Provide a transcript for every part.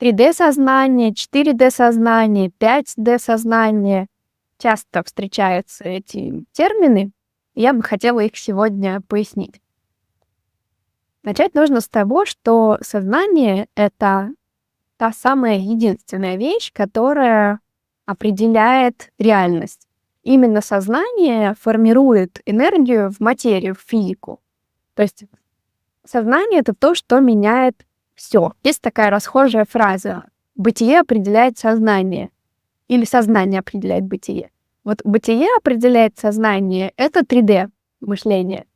3D-сознание, 4D-сознание, 5D-сознание. Часто встречаются эти термины. Я бы хотела их сегодня пояснить. Начать нужно с того, что сознание — это та самая единственная вещь, которая определяет реальность. Именно сознание формирует энергию в материю, в физику. То есть сознание — это то, что меняет все. Есть такая расхожая фраза: «Бытие определяет сознание» или «сознание определяет бытие». Вот бытие определяет сознание — это 3D мышление.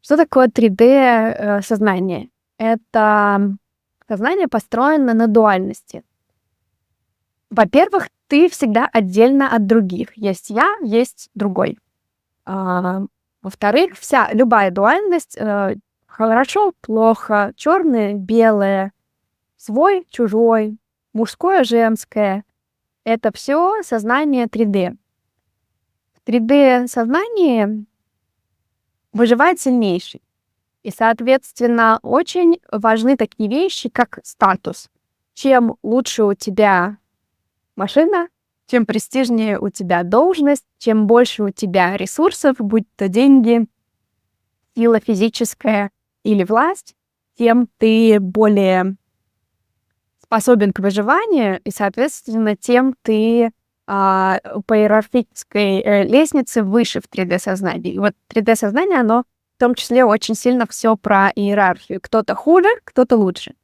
Что такое 3D сознание? Это сознание построено на дуальности. Во-первых, ты всегда отдельно от других. Есть я, есть другой. Во-вторых, любая дуальность хорошо, плохо, черное, белое, свой, чужой, мужское, женское. Это все сознание 3D. В 3D сознании выживает сильнейший. И, соответственно, очень важны такие вещи, как статус. Чем лучше у тебя машина, чем престижнее у тебя должность, чем больше у тебя ресурсов, будь то деньги, сила физическая или власть, тем ты более способен к выживанию, и, соответственно, тем ты по иерархической лестнице выше в 3D-сознании. И вот 3D-сознание, оно в том числе очень сильно все про иерархию. Кто-то хуже, кто-то лучше.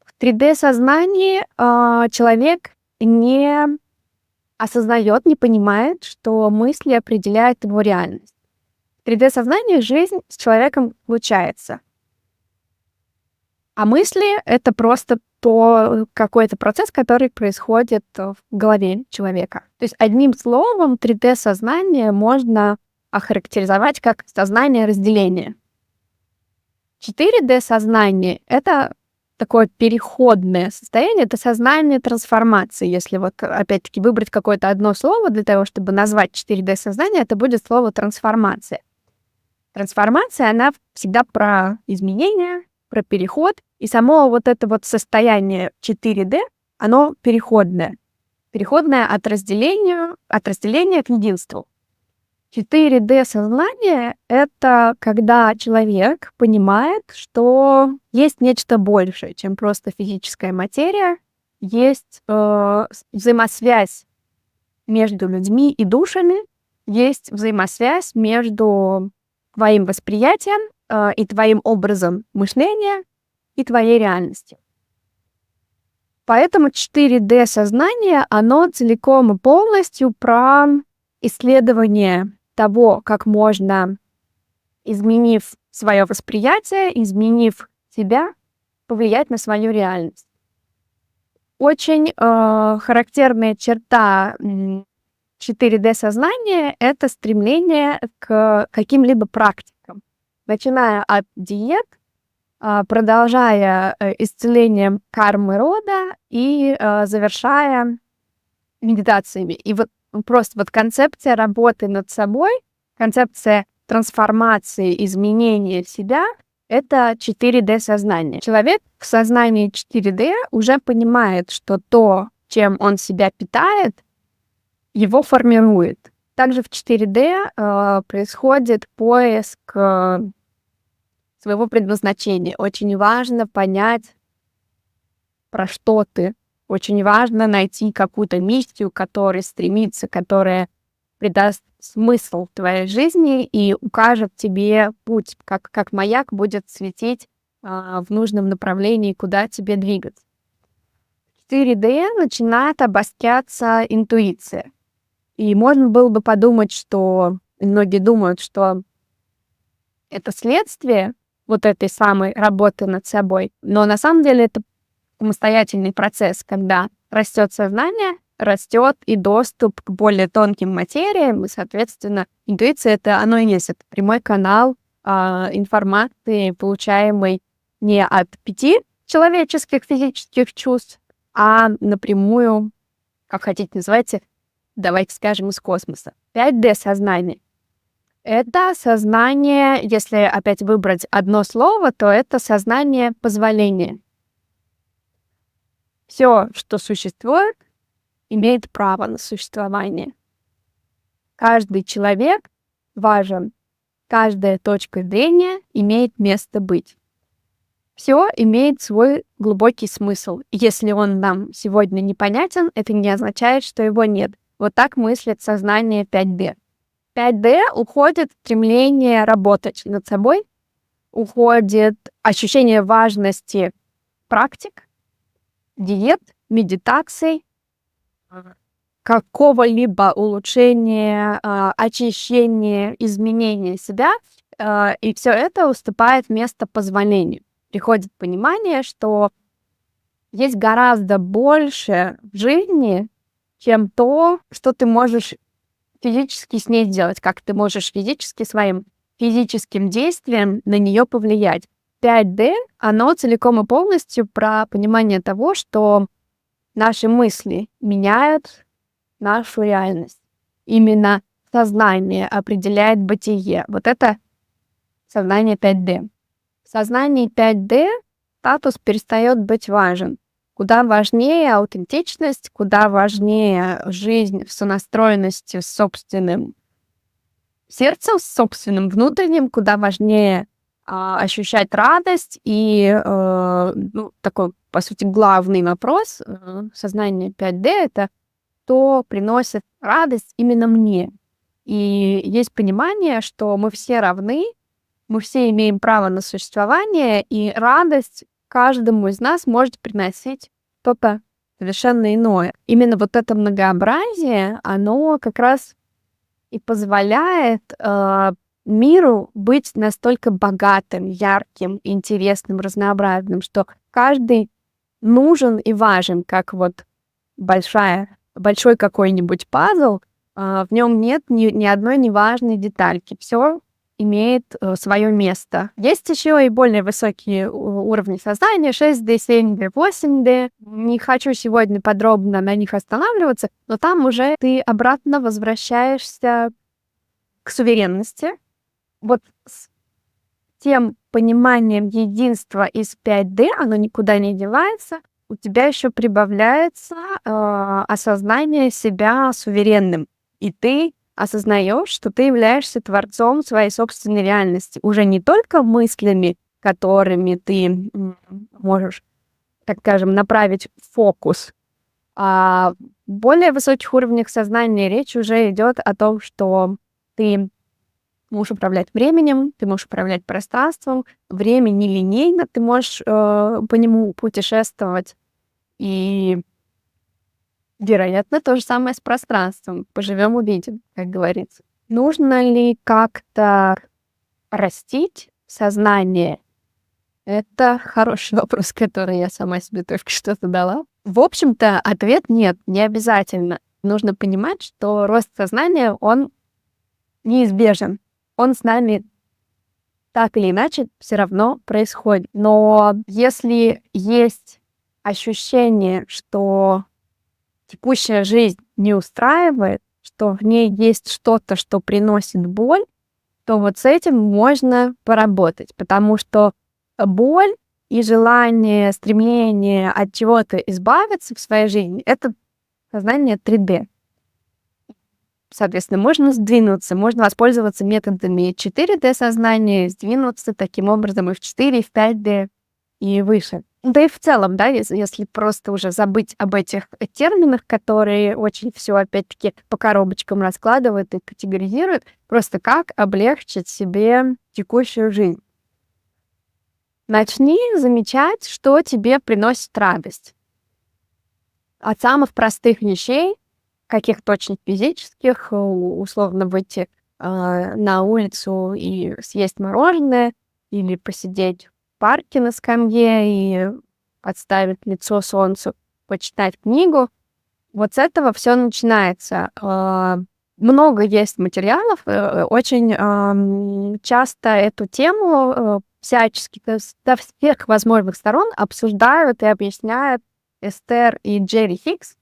В 3D-сознании человек не осознает, не понимает, что мысли определяют его реальность. В 3D-сознании жизнь с человеком случается. А мысли — это просто какой-то процесс, который происходит в голове человека. То есть одним словом 3D-сознание можно охарактеризовать как сознание разделения. 4D-сознание — это такое переходное состояние, это сознание трансформации. Если вот опять-таки выбрать какое-то одно слово для того, чтобы назвать 4D-сознание, это будет слово трансформация. Трансформация, она всегда про изменения, про переход, и само вот это вот состояние 4D, оно переходное. Переходное от разделения к единству. 4D-сознание — это когда человек понимает, что есть нечто большее, чем просто физическая материя, есть взаимосвязь между людьми и душами, есть взаимосвязь между твоим восприятием и твоим образом мышления и твоей реальностью. Поэтому 4D-сознание, оно целиком и полностью про исследование того, как можно, изменив свое восприятие, изменив себя, повлиять на свою реальность. Очень характерная черта 4D-сознания — это стремление к каким-либо практикам, начиная от диет, продолжая исцелением кармы рода и завершая медитациями. И вот просто вот концепция работы над собой, концепция трансформации, изменения себя — это 4D-сознание. Человек в сознании 4D уже понимает, что то, чем он себя питает, его формирует. Также в 4D происходит поиск своего предназначения. Очень важно понять, про что ты. Очень важно найти какую-то миссию, которая стремится, которая придаст смысл твоей жизни и укажет тебе путь, как маяк будет светить в нужном направлении, куда тебе двигаться. В 4D начинает обостряться интуиция. И можно было бы подумать, что многие думают, что это следствие вот этой самой работы над собой, но на самом деле это самостоятельный процесс, когда растет сознание, растет и доступ к более тонким материям, и, соответственно, интуиция — это оно и есть, это прямой канал информации, получаемой не от 5 человеческих физических чувств, а напрямую, как хотите называйте, давайте скажем, из космоса. 5D-сознание. Это сознание, если опять выбрать одно слово, то это сознание позволения. Все, что существует, имеет право на существование. Каждый человек важен, каждая точка зрения имеет место быть. Все имеет свой глубокий смысл. Если он нам сегодня непонятен, это не означает, что его нет. Вот так мыслит сознание 5D. 5D уходит стремление работать над собой, уходит ощущение важности практик, диет, медитаций, какого-либо улучшения, очищения, изменения себя, и все это уступает место позволению. Приходит понимание, что есть гораздо больше в жизни, чем то, что ты можешь физически с ней сделать, как ты можешь физически своим физическим действием на нее повлиять. 5D, оно целиком и полностью про понимание того, что наши мысли меняют нашу реальность. Именно сознание определяет бытие. Вот это сознание 5D. В сознании 5D статус перестает быть важен. Куда важнее аутентичность, куда важнее жизнь в сонастроенности с собственным сердцем, с собственным внутренним, куда важнее ощущать радость. И такой, по сути, главный вопрос сознания 5D — это что приносит радость именно мне. И есть понимание, что мы все равны, мы все имеем право на существование, и радость каждому из нас может приносить что-то совершенно иное. Именно вот это многообразие, оно как раз и позволяет миру быть настолько богатым, ярким, интересным, разнообразным, что каждый нужен и важен, как вот большой какой-нибудь пазл, в нем нет ни одной неважной детальки. Все имеет свое место. Есть еще и более высокие уровни сознания, 6D, 7D, 8D. Не хочу сегодня подробно на них останавливаться, но там уже ты обратно возвращаешься к суверенности. Вот с тем пониманием единства из 5D, оно никуда не девается, у тебя еще прибавляется осознание себя суверенным. И ты осознаешь, что ты являешься творцом своей собственной реальности. Уже не только мыслями, которыми ты можешь, так скажем, направить фокус, а в более высоких уровнях сознания речь уже идет о том, что ты можешь управлять временем, ты можешь управлять пространством, время нелинейно, ты можешь по нему путешествовать. И, вероятно, то же самое с пространством. Поживем — увидим, как говорится. Нужно ли как-то растить сознание? Это хороший вопрос, который я сама себе только что задала. В общем-то, ответ нет, не обязательно. Нужно понимать, что рост сознания, он неизбежен. Он с нами так или иначе все равно происходит. Но если есть ощущение, что текущая жизнь не устраивает, что в ней есть что-то, что приносит боль, то вот с этим можно поработать, потому что боль и желание, стремление от чего-то избавиться в своей жизни — это сознание 3D. Соответственно, можно сдвинуться, можно воспользоваться методами 4D сознания, сдвинуться таким образом и в 4, и в 5D, и выше. Да и в целом, да, если просто уже забыть об этих терминах, которые очень все опять-таки по коробочкам раскладывают и категоризируют, просто как облегчить себе текущую жизнь. Начни замечать, что тебе приносит радость. От самых простых вещей, каких-то очень физических, условно выйти на улицу и съесть мороженое, или посидеть в парке на скамье и подставить лицо солнцу, почитать книгу. Вот с этого все начинается. Много есть материалов, очень часто эту тему всячески со всех возможных сторон обсуждают и объясняют Эстер и Джерри Хикс.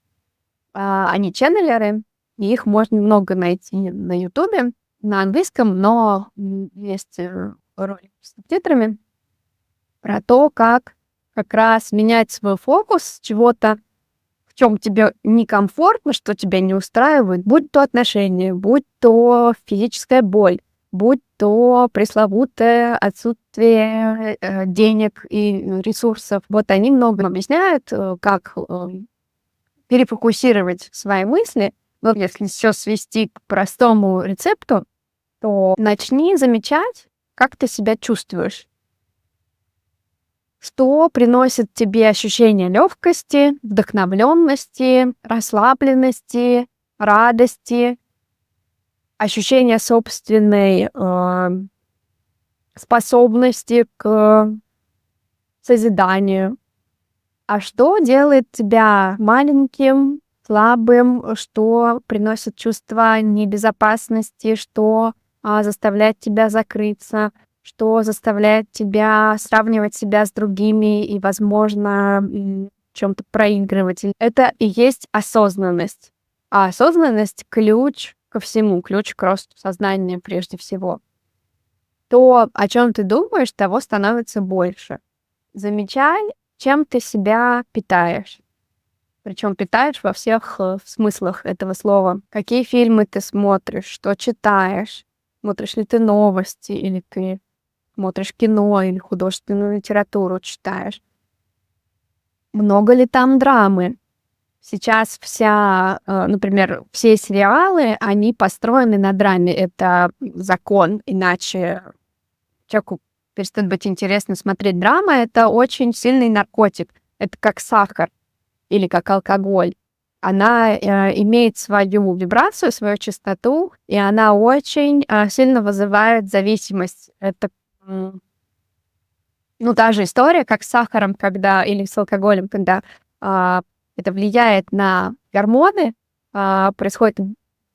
Они ченнелеры, и их можно много найти на Ютубе, на английском, но есть ролик с субтитрами про то, как как раз менять свой фокус с чего-то, в чем тебе некомфортно, что тебя не устраивает, будь то отношения, будь то физическая боль, будь то пресловутое отсутствие денег и ресурсов. Вот они много объясняют, как перефокусировать свои мысли. Вот если все свести к простому рецепту, то начни замечать, как ты себя чувствуешь. Что приносит тебе ощущение легкости, вдохновленности, расслабленности, радости, ощущение собственной способности к созиданию. А что делает тебя маленьким, слабым, что приносит чувство небезопасности, что заставляет тебя закрыться, что заставляет тебя сравнивать себя с другими и, возможно, в чем-то проигрывать. Это и есть осознанность. А осознанность — ключ ко всему, ключ к росту сознания прежде всего. То, о чем ты думаешь, того становится больше. Замечай, чем ты себя питаешь. Причем питаешь во всех смыслах этого слова. Какие фильмы ты смотришь, что читаешь, смотришь ли ты новости, или ты смотришь кино, или художественную литературу читаешь. Много ли там драмы? Сейчас например, все сериалы, они построены на драме. Это закон, иначе человеку перестает быть интересно смотреть драму. Это очень сильный наркотик. Это как сахар или как алкоголь. Она имеет свою вибрацию, свою частоту, и она очень сильно вызывает зависимость. Это та же история, как с сахаром, или с алкоголем, когда это влияет на гормоны, происходит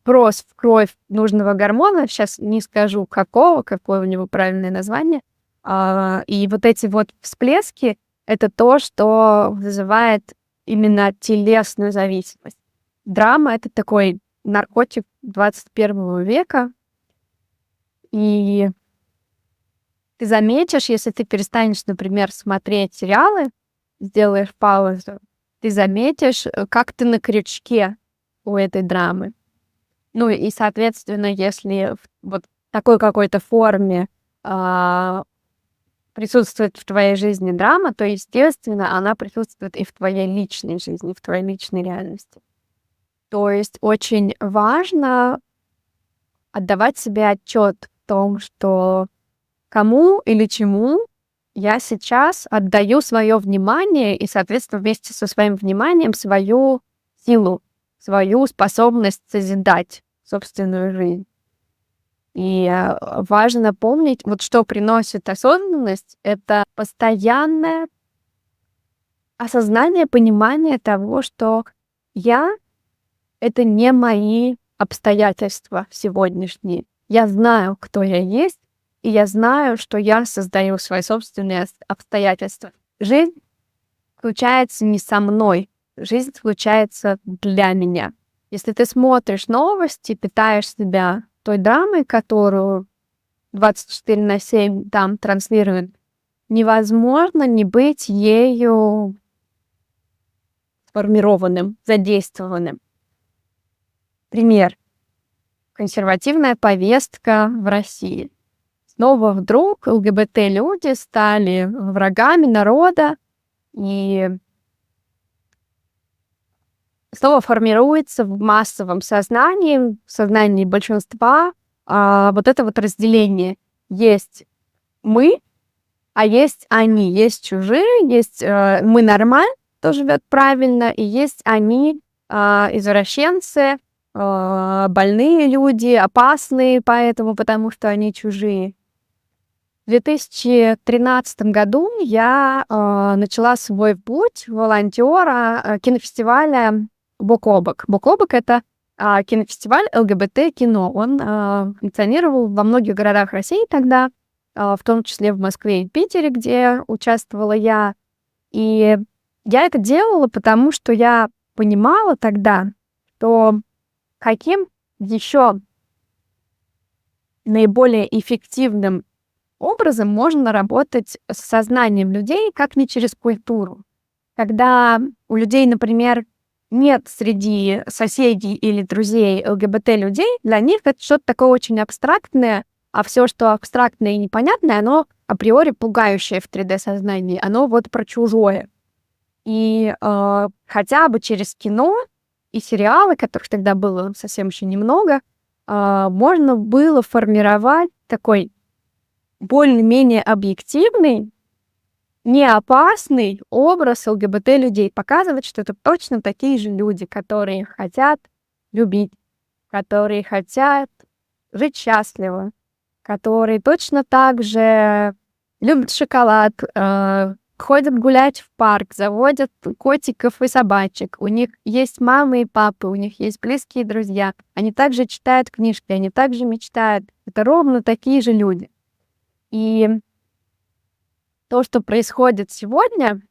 вброс в кровь нужного гормона, сейчас не скажу какое у него правильное название, и вот эти вот всплески — это то, что вызывает именно телесную зависимость. Драма — это такой наркотик 21 века, и ты заметишь, если ты перестанешь, например, смотреть сериалы, сделаешь паузу, ты заметишь, как ты на крючке у этой драмы. И, соответственно, если в такой какой-то форме присутствует в твоей жизни драма, то, естественно, она присутствует и в твоей личной жизни, в твоей личной реальности. То есть очень важно отдавать себе отчет в том, что кому или чему я сейчас отдаю свое внимание и, соответственно, вместе со своим вниманием свою силу, свою способность созидать собственную жизнь. И важно помнить, что приносит осознанность, это постоянное осознание, понимание того, что я — это не мои обстоятельства сегодняшние. Я знаю, кто я есть, и я знаю, что я создаю свои собственные обстоятельства. Жизнь случается не со мной, жизнь случается для меня. Если ты смотришь новости, питаешь себя той драмой, которую 24/7 там транслируют, невозможно не быть ею сформированным, задействованным. Пример. Консервативная повестка в России. Снова вдруг ЛГБТ-люди стали врагами народа, и снова формируется в массовом сознании, в сознании большинства, это разделение. Есть мы, а есть они. Есть чужие, есть мы нормально, кто живет правильно, и есть они, извращенцы, больные люди, опасные потому что они чужие. В 2013 году я начала свой путь волонтера кинофестиваля «Бок о бок». «Бок о бок» — это кинофестиваль ЛГБТ-кино. Он функционировал во многих городах России тогда, в том числе в Москве и Питере, где участвовала я. И я это делала, потому что я понимала тогда, что каким еще наиболее эффективным образом можно работать с сознанием людей, как не через культуру. Когда у людей, например, нет среди соседей или друзей ЛГБТ-людей, для них это что-то такое очень абстрактное, а все, что абстрактное и непонятное, оно априори пугающее в 3D-сознании, оно вот про чужое. И хотя бы через кино и сериалы, которых тогда было совсем еще немного, можно было формировать такой более-менее объективный, не опасный образ ЛГБТ-людей, показывать, что это точно такие же люди, которые хотят любить, которые хотят жить счастливо, которые точно так же любят шоколад, ходят гулять в парк, заводят котиков и собачек. У них есть мамы и папы, у них есть близкие друзья. Они также читают книжки, они также мечтают. Это ровно такие же люди. И то, что происходит сегодня,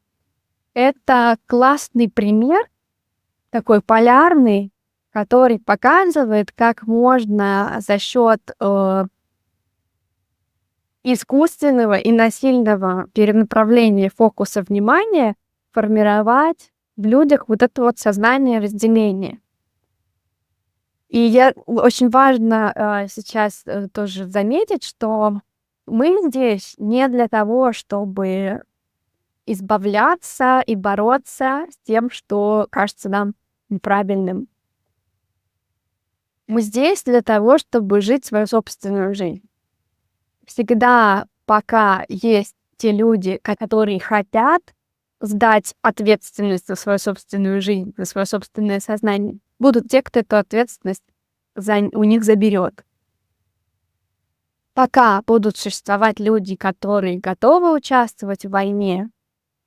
это классный пример, такой полярный, который показывает, как можно за счет искусственного и насильного перенаправления фокуса внимания формировать в людях вот это вот сознание разделения. И очень важно сейчас тоже заметить, что мы здесь не для того, чтобы избавляться и бороться с тем, что кажется нам неправильным. Мы здесь для того, чтобы жить свою собственную жизнь. Всегда, пока есть те люди, которые хотят сдать ответственность за свою собственную жизнь, за свое собственное сознание, будут те, кто эту ответственность у них заберет. Пока будут существовать люди, которые готовы участвовать в войне,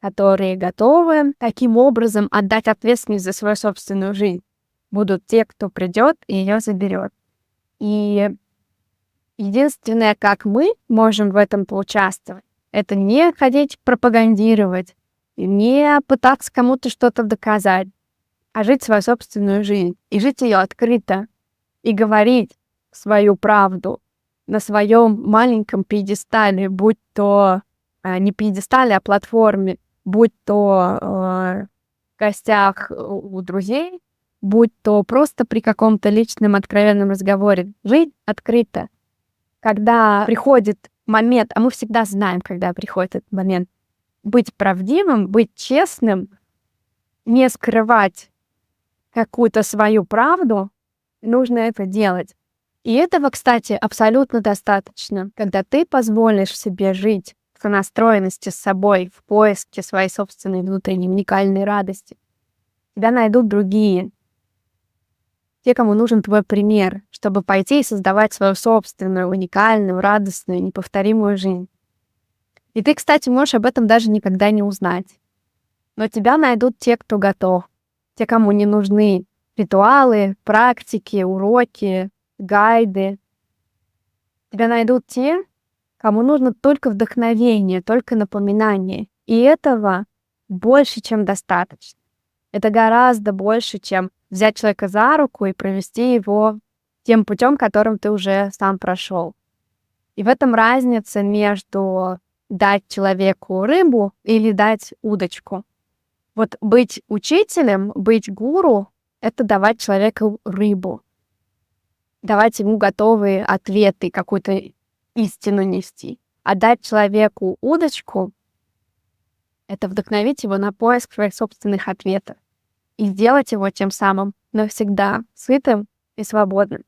которые готовы таким образом отдать ответственность за свою собственную жизнь, будут те, кто придет и ее заберет. И единственное, как мы можем в этом поучаствовать, это не ходить пропагандировать, не пытаться кому-то что-то доказать, а жить свою собственную жизнь. И жить ее открыто. И говорить свою правду на своем маленьком пьедестале, будь то не пьедестале, а платформе, будь то в гостях у друзей, будь то просто при каком-то личном откровенном разговоре. Жить открыто. Когда приходит момент, а мы всегда знаем, когда приходит этот момент, быть правдивым, быть честным, не скрывать какую-то свою правду, нужно это делать. И этого, кстати, абсолютно достаточно, когда ты позволишь себе жить в сонастроенности с собой, в поиске своей собственной внутренней уникальной радости. Тебя найдут другие, те, кому нужен твой пример, чтобы пойти и создавать свою собственную, уникальную, радостную, неповторимую жизнь. И ты, кстати, можешь об этом даже никогда не узнать. Но тебя найдут те, кто готов, те, кому не нужны ритуалы, практики, уроки, гайды. Тебя найдут те, кому нужно только вдохновение, только напоминание. И этого больше, чем достаточно. Это гораздо больше, чем взять человека за руку и провести его тем путем, которым ты уже сам прошел. И в этом разница между дать человеку рыбу или дать удочку. Вот быть учителем, быть гуру — это давать человеку рыбу, давать ему готовые ответы, какую-то истину нести. А дать человеку удочку — это вдохновить его на поиск своих собственных ответов и сделать его тем самым навсегда сытым и свободным.